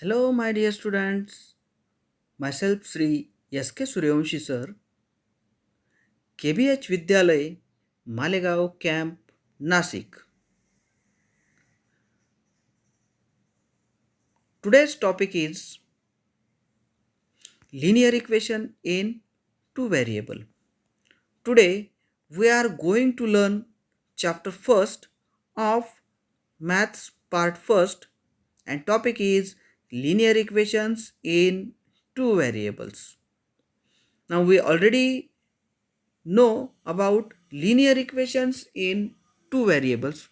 Hello, my dear students. Myself, Sri S.K. Suryavanshi sir, KBH Vidyalay, Malegaon Camp, Nasik. Today's topic is linear equation in two variable. Today, we are going to learn chapter first of maths part first, and topic is linear equations in two variables. Now, we already know about linear equations in two variables.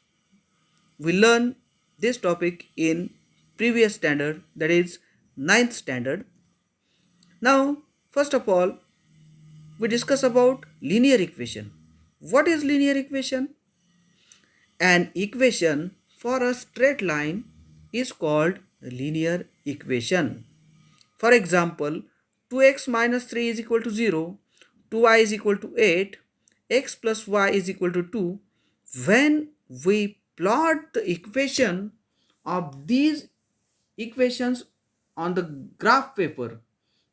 We learn this topic in previous standard, that is ninth standard. Now, first of all, we discuss about linear equation. What is linear equation? An equation for a straight line is called linear equation. For example, 2x minus 3 is equal to 0, 2y is equal to 8, x plus y is equal to 2. When we plot the equation of these equations on the graph paper,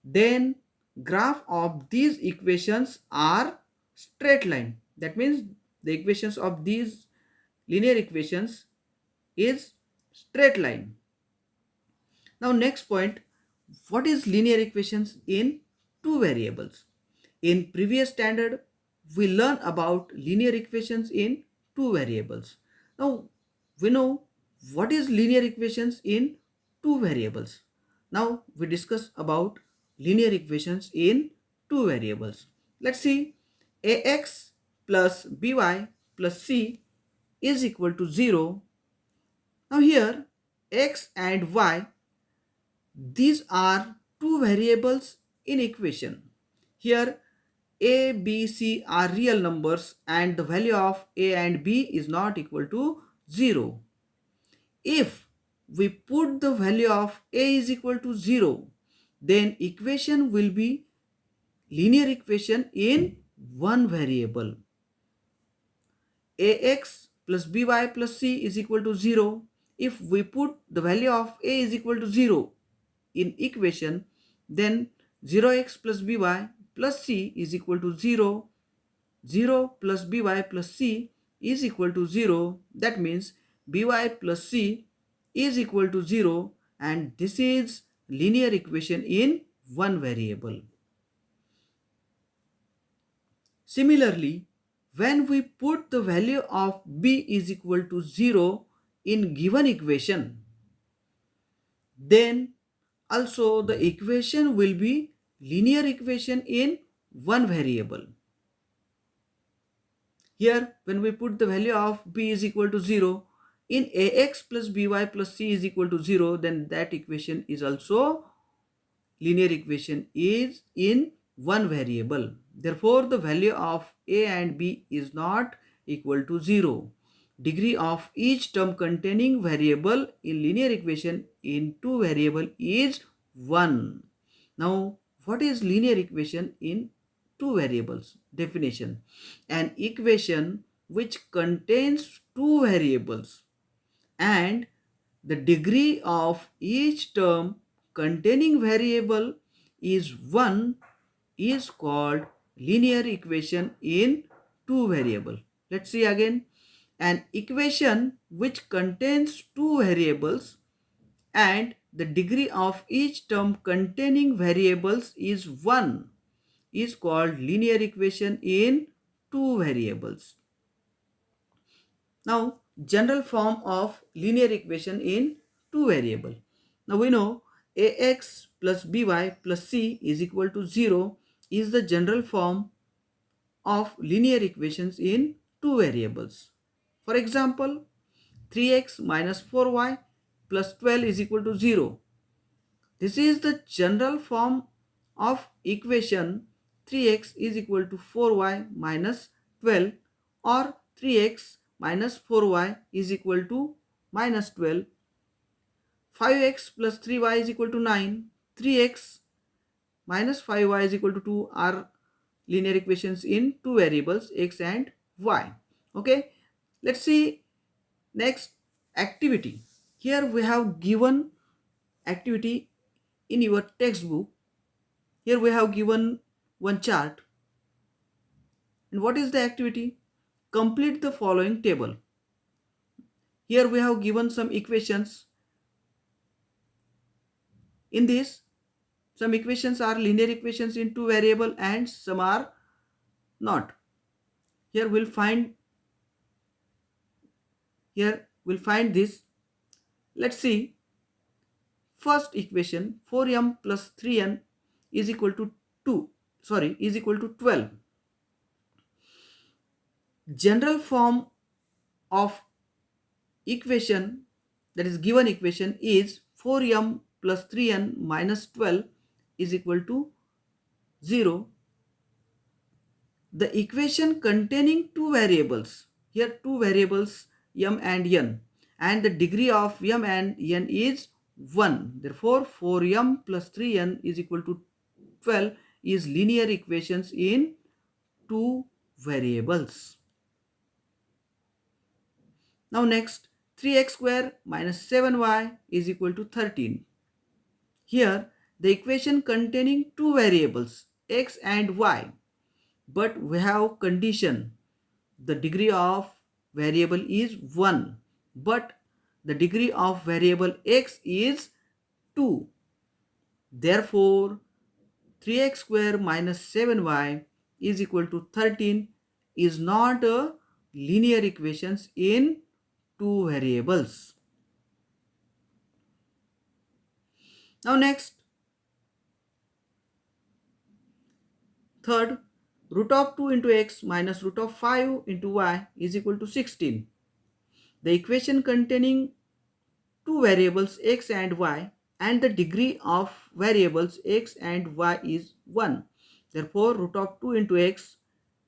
then graph of these equations are straight line. That means the equations of these linear equations is straight line. Now next point, what is linear equations in two variables? In previous standard, we learn about linear equations in two variables. Now we know what is linear equations in two variables. Now we discuss about linear equations in two variables. Let's see, ax plus by plus c is equal to 0. Now here x and y, these are two variables in equation. Here a, b, c are real numbers and the value of a and b is not equal to 0. If we put the value of a is equal to 0, then equation will be linear equation in one variable. Ax plus by plus c is equal to 0. If we put the value of a is equal to 0 in equation, then 0x plus by plus c is equal to 0. 0 plus by plus c is equal to 0. That means by plus c is equal to 0, and this is linear equation in one variable. Similarly, when we put the value of b is equal to 0 in given equation, then also the equation will be linear equation in one variable. Here when we put the value of b is equal to 0 in ax plus by plus c is equal to 0, then that equation is also linear equation is in one variable. Therefore the value of a and b is not equal to 0. Degree of each term containing variable in linear equation in two variable is 1. Now what is linear equation in two variables? Definition: an equation which contains two variables and the degree of each term containing variable is 1 is called linear equation in two variable. Let's see again. An equation which contains two variables and the degree of each term containing variables is 1 is called linear equation in two variables. Now, general form of linear equation in two variable. Now we know ax plus by plus c is equal to 0 is the general form of linear equations in two variables. For example, 3x minus 4y plus 12 is equal to 0. This is the general form of equation 3x is equal to 4y minus 12, or 3x minus 4y is equal to minus 12. 5x plus 3y is equal to 9. 3x minus 5y is equal to 2 are linear equations in two variables x and y. Okay, let's see next activity. Here we have given activity in your textbook. Here we have given one chart. And what is the activity? Complete the following table. Here we have given some equations. In this, some equations are linear equations in two variable and some are not. Here we'll find this. Let's see. First equation, 4m plus 3n is equal to 12. General form of equation, that is given equation, is 4m plus 3n minus 12 is equal to 0. The equation containing two variables, here two variables m and n, and the degree of m and n is 1. Therefore, 4m plus 3n is equal to 12 is linear equations in two variables. Now next, 3x square minus 7y is equal to 13. Here, the equation containing two variables x and y, but we have condition. The degree of variable is 1, but the degree of variable x is 2. Therefore, 3x square minus 7y is equal to 13 is not a linear equations in two variables. Now next, third, root of 2 into x minus root of 5 into y is equal to 16. The equation containing two variables x and y and the degree of variables x and y is 1. Therefore, root of 2 into x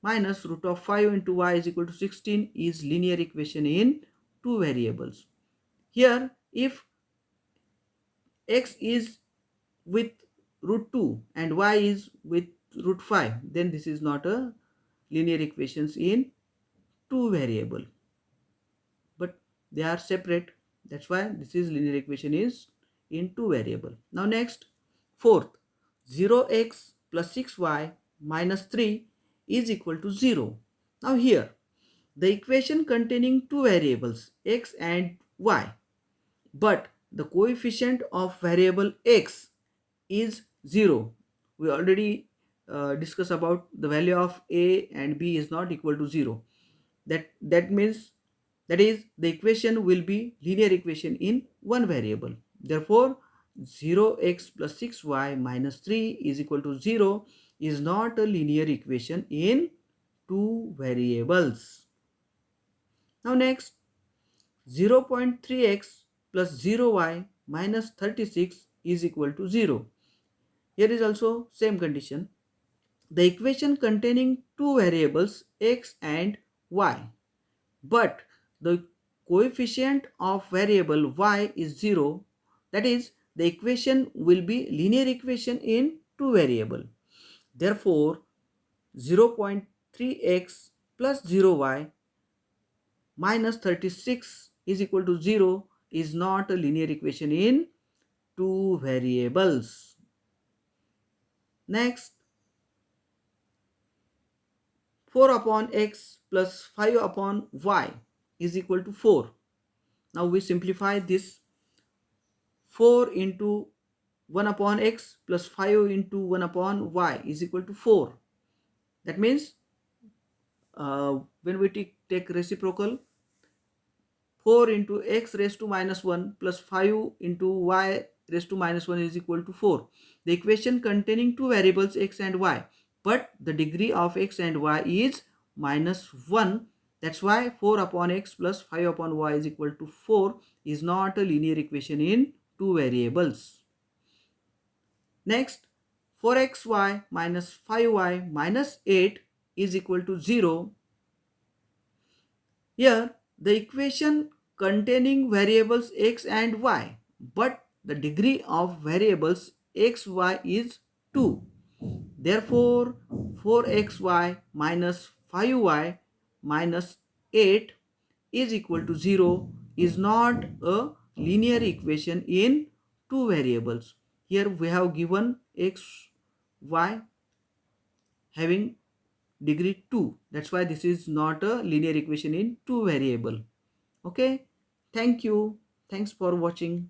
minus root of 5 into y is equal to 16 is linear equation in two variables. Here, if x is with root 2 and y is with root 5, then this is not a linear equations in two variable, but they are separate. That's why this is linear equation is in two variable. Now next, fourth, 0x plus 6y minus 3 is equal to 0. Now here, the equation containing two variables x and y, but the coefficient of variable x is 0. We already discussed about the value of a and b is not equal to 0. That means that is the equation will be linear equation in one variable. Therefore, 0x plus 6y minus 3 is equal to 0 is not a linear equation in two variables. Now next, 0.3x plus 0y minus 36 is equal to 0. Here is also same condition. The equation containing two variables x and y, but the coefficient of variable y is 0. That is, the equation will be linear equation in two variable. Therefore, 0.3x plus 0y minus 36 is equal to 0 is not a linear equation in two variables. Next, 4 upon x plus 5 upon y is equal to 4. Now we simplify this. 4 into 1 upon x plus 5 into 1 upon y is equal to 4. That means when we take reciprocal, 4 into x raised to minus 1 plus 5 into y raised to minus 1 is equal to 4. The equation containing two variables x and y, but the degree of x and y is minus 1. That's why 4 upon x plus 5 upon y is equal to 4 is not a linear equation in two variables. Next, 4xy minus 5y minus 8 is equal to 0. Here, the equation containing variables x and y, but the degree of variables x, y is 2. Therefore, 4xy minus 5y minus 8 is equal to 0 is not a linear equation in two variables. Here we have given x, y having degree 2. That's why this is not a linear equation in two variable. Okay, thank you. Thanks for watching.